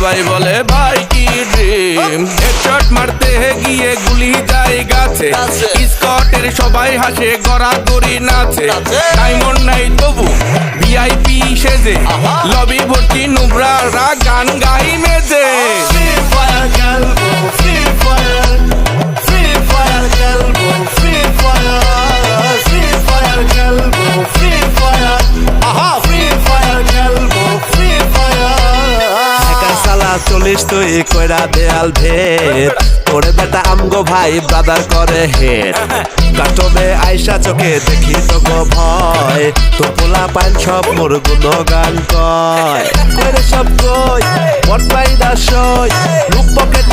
সবাই বলে ভাই কি ড্রিম, হেডশট মারতে গিয়ে গুলি যায় গাছে, স্কটের সবাই হাসে গড়াগড়ি নাচে, ডায়মন্ড নাই তবু ভিআইপি সেজে, লবি ভর্তি নুবরারা গান গাই মেজে। চলিস তুই কইরা দেয়াল ভেদ, তোরে বেটা আমগো ভাই ব্রাদার করে হেড, কাটবে আইসা চোখে দেখি তো গো ভয়, তো পোলা পান সব মোর গুণগান কয়, কইরে সব কই বটলাই দাসই রূপ পকেট